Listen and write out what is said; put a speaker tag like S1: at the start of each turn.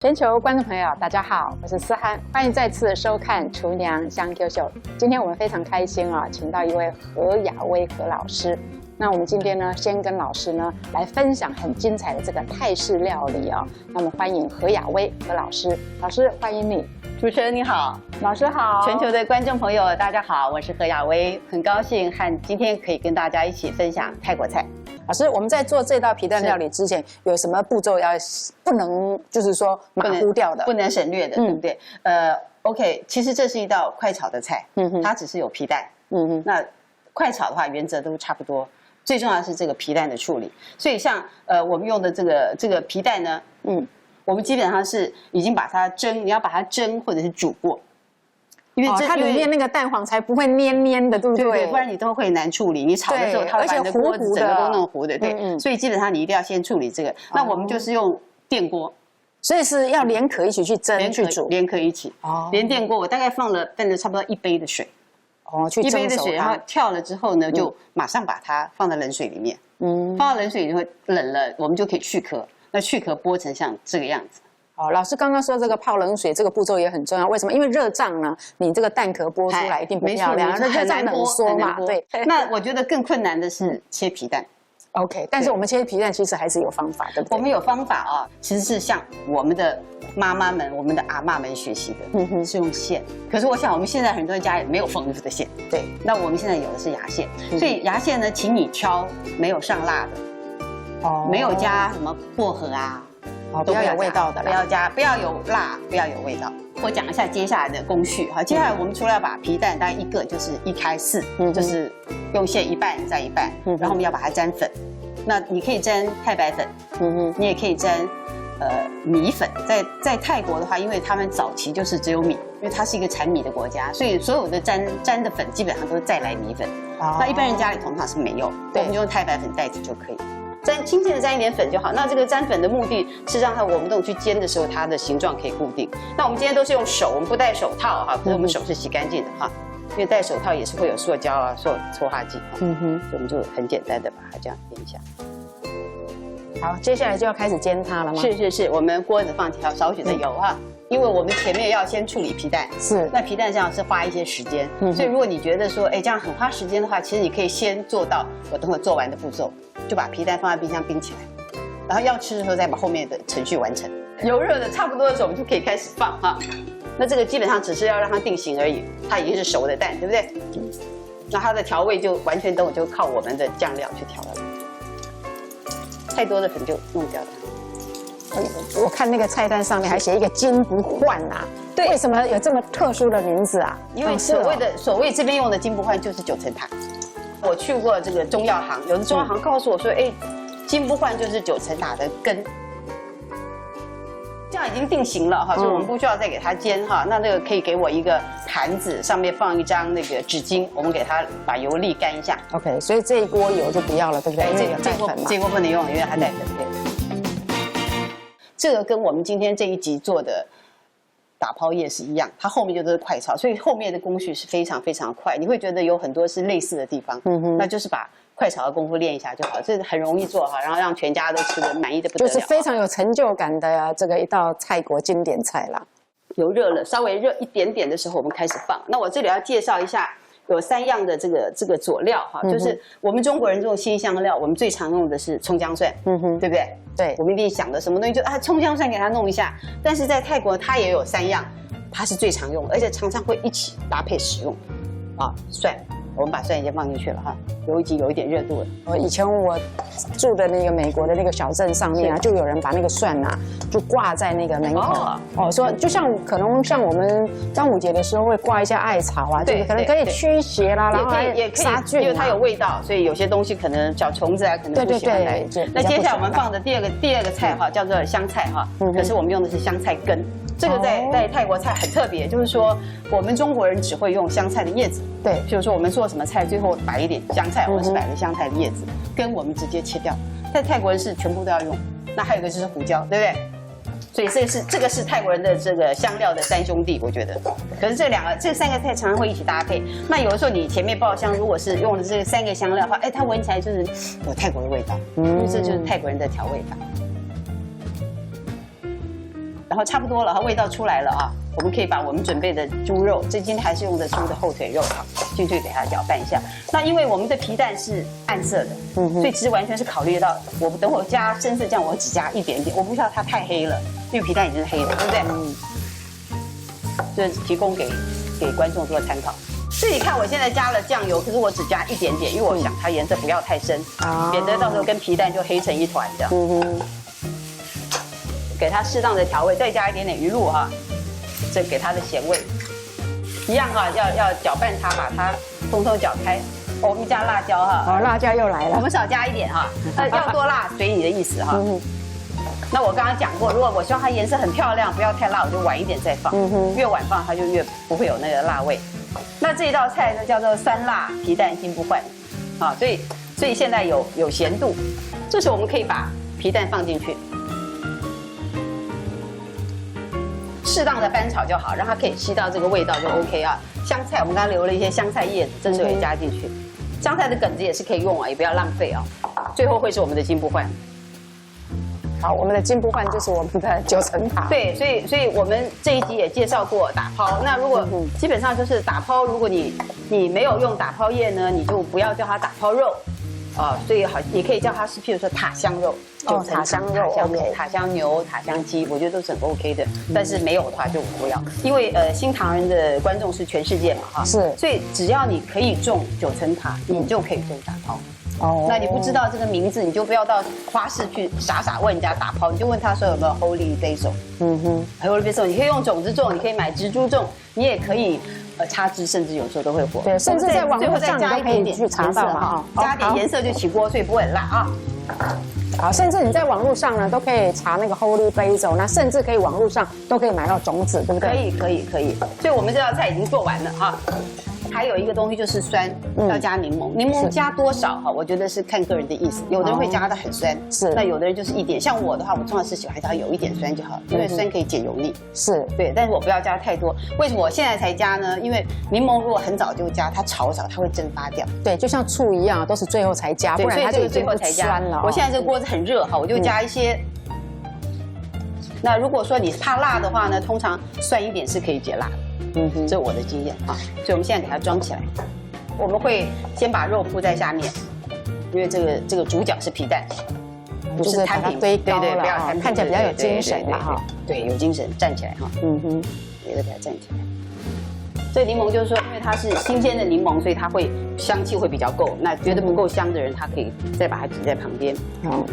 S1: 全球观众朋友，大家好，我是思涵，欢迎再次收看《厨娘香 Q 秀》。今天我们非常开心啊，请到一位何雅薇何老师。那我们今天呢，先跟老师呢来分享很精彩的这个泰式料理啊。那么欢迎何雅薇何老师，老师欢迎你。
S2: 主持人你好，
S1: 老师好，
S2: 全球的观众朋友大家好，我是何雅薇，很高兴和今天可以跟大家一起分享泰国菜。
S1: 老师，我们在做这道皮蛋料理之前，有什么步骤要不能就是说马虎掉的，
S2: 不能省略的，对不对？OK， 其实这是一道快炒的菜，它只是有皮蛋，那快炒的话原则都差不多，最重要的是这个皮蛋的处理。所以像我们用的这个皮蛋呢，我们基本上是已经把它蒸，你要把它蒸或者是煮过。因为
S1: 它里面那个蛋黄才不会黏黏的，对不对？
S2: 对，不然你都会难处理。你炒的时候，它会把你的锅子整个都弄糊的，对。所以基本上你一定要先处理这个。那我们就是用电锅，
S1: 所以是要连壳一起去蒸去煮，
S2: 连壳一起。哦。连电锅，我大概放了差不多1杯的水。
S1: 哦，去蒸熟它。1杯的水，
S2: 然后跳了之后呢，就马上把它放在冷水里面。放到冷水里会冷了，我们就可以去壳。那去壳剥成像这个样子。
S1: 哦，老师刚刚说这个泡冷水这个步骤也很重要，为什么？因为热胀呢，你这个蛋壳剥出来一定不漂亮，那热胀冷缩嘛。对。
S2: 那我觉得更困难的是切皮蛋。
S1: OK， 但是我们切皮蛋其实还是有方法的。
S2: 我们有方法啊，其实是向我们的妈妈们、我们的阿嬷们学习的，是用线。可是我想我们现在很多人家也没有缝衣服的线，对。那我们现在有的是牙线，所以牙线呢，请你挑没有上蜡的，没有加什么薄荷啊。
S1: 不要有味道的，
S2: 不要有辣，不要有味道。我讲一下接下来的工序哈。接下来我们除了要把皮蛋大概一个，就是1开4，就是用馅一半再一半，然后我们要把它沾粉。那你可以沾太白粉，你也可以沾米粉。在泰国的话，因为他们早期就是只有米，因为它是一个产米的国家，所以所有的沾的粉基本上都是再来米粉。那一般人家里通常是没有，我们就用太白粉代替就可以。轻轻的沾一点粉就好。那这个沾粉的目的是让我们这种去煎的时候，它的形状可以固定。那我们今天都是用手，我们不戴手套哈，可是我们手是洗干净的哈，因为戴手套也是会有塑胶啊、搓化剂哈。所以我们就很简单的把它这样煎一下。
S1: 好，接下来就要开始煎它了吗？
S2: 是，我们锅子放少许的油哈。因为我们前面要先处理皮蛋，那皮蛋这样是花一些时间，所以如果你觉得说，这样很花时间的话，其实你可以先做到我等会做完的步骤，就把皮蛋放在冰箱冰起来，然后要吃的时候再把后面的程序完成。油热的差不多的时候，我们就可以开始放哈。那这个基本上只是要让它定型而已，它已经是熟的蛋，对不对？那它的调味就完全就靠我们的酱料去调了，太多的粉就弄掉它。
S1: 我看那个菜单上面还写一个金不换啊，对，为什么有这么特殊的名字啊？
S2: 因为所谓这边用的金不换就是9层塔。我去过这个中药行，有的中药行告诉我说，金不换就是9层塔的根，这样已经定型了哈，所以我们不需要再给它煎哈。那这个可以给我一个盘子，上面放一张那个纸巾，我们给它把油沥干一下。
S1: OK， 所以这一锅油就不要了，对不对？
S2: 这锅不能用，因为它带粉。对。这个跟我们今天这一集做的打抛叶是一样，它后面就是快炒，所以后面的工序是非常非常快。你会觉得有很多是类似的地方，那就是把快炒的功夫练一下就好，这很容易做哈，然后让全家都吃得满意的不得了，
S1: 就是非常有成就感的这个一道泰国经典菜啦。
S2: 油热了，稍微热一点点的时候，我们开始放。那我这里要介绍一下。有3样的这个佐料哈，就是我们中国人这种辛香料，我们最常用的是葱姜蒜，对不对？对，我们一定想的什么东西就葱姜蒜给它弄一下。但是在泰国它也有3样，它是最常用的，而且常常会一起搭配使用。蒜，我们把蒜已经放进去了哈，油已经有一点热度了。
S1: 以前我住的那个美国的那个小镇上面就有人把那个蒜就挂在那个门口，说就像可能像我们端午节的时候会挂一些艾草啊，对，可能可以驱邪啦，然后也可以杀菌，
S2: 因为它有味道，所以有些东西可能小虫子啊可能不喜欢来。那接下来我们放的第二个菜哈，叫做香菜哈，可是我们用的是香菜根。这个在泰国菜很特别，就是说我们中国人只会用香菜的叶子，对，就是说我们做什么菜最后摆一点香菜，或者是摆了香菜的叶子，根我们直接切掉。在泰国人是全部都要用。那还有一个就是胡椒，对不对？所以这个是泰国人的这个香料的3兄弟，我觉得。可是这3个菜常常会一起搭配。那有的时候你前面爆香，如果是用了这3个香料的话，它闻起来就是有泰国的味道，因为这就是泰国人的调味法。然后差不多了，味道出来了啊，我们可以把我们准备的猪肉，这今天还是用的猪的后腿肉啊，进去给它搅拌一下。那因为我们的皮蛋是暗色的，所以其实完全是考虑到，我等会加深色酱，我只加一点点，我不需要它太黑了，因为皮蛋已经是黑的，对不对？这提供给观众做参考。所以你看，我现在加了酱油，可是我只加一点点，因为我想它颜色不要太深，免得到时候跟皮蛋就黑成一团这样。给它适当的调味，再加一点点鱼露哈，这给它的咸味。一样哈，要搅拌它，把它通通搅开。我们加辣椒哈，
S1: 哦，辣椒又来了，
S2: 我们少加一点哈，要多辣随你的意思哈。那我刚刚讲过，如果我希望它颜色很漂亮，不要太辣，我就晚一点再放。越晚放它就越不会有那个辣味。那这一道菜呢叫做酸辣皮蛋金不换，啊，所以现在有咸度，这时候我们可以把皮蛋放进去。适当的翻炒就好，让它可以吸到这个味道就 OK 啊。香菜我们刚刚留了一些香菜叶子，这时候也加进去。香菜的梗子也是可以用啊，也不要浪费啊。最后会是我们的金不换。
S1: 好，我们的金不换就是我们的9层塔。
S2: 对，所以我们这一集也介绍过打抛。那如果基本上就是打抛，如果你没有用打抛叶呢，你就不要叫它打抛肉。所以好，你可以叫它是，譬如说塔香肉，
S1: 塔香肉、
S2: 塔香牛、塔香鸡，我觉得都是很 OK 的。但是没有的话就不要，因为新唐人的观众是全世界嘛哈，
S1: 是，
S2: 所以只要你可以种9层塔，你就可以种打抛。那你不知道这个名字，你就不要到花市去傻问人家打抛，你就问他说有没有 Holy Basil。Holy Basil 你可以用种子种，你可以买植株种，你也可以插枝，甚至有时候都会活。
S1: 对，甚至在网络上你都可以去查到嘛，
S2: 加点颜色就起锅，所以不会很辣啊。
S1: 好，甚至你在网络上呢都可以查那个 Holy Basil， 那甚至可以网络上都可以买到种子，对不对？
S2: 可以。所以我们这道菜已经做完了哈。还有一个东西就是酸，要加柠檬。柠檬加多少哈？我觉得是看个人的意思。有的人会加的很酸，是。那有的人就是一点。像我的话，我通常是喜欢它有一点酸就好，因为酸可以解油腻。是对，但是我不要加太多。为什么我现在才加呢？因为柠檬如果很早就加，它炒它会蒸发掉。对，就像醋一样，都是最后才加，不然它就最后才加了。我现在这个锅子很热哈，我就加一些。那如果说你怕辣的话呢，通常酸一点是可以解辣的。这是我的经验啊，所以我们现在给它装起来。我们会先把肉铺在下面，因为这个主角是皮蛋，不是摊平，对，不要摊平，看起来比较有精神嘛哈。对，有精神，站起来哈。别的给它站起来。这柠檬就是说，因为它是新鲜的柠檬，所以它会香气会比较够。那觉得不够香的人，他可以再把它挤在旁边。好。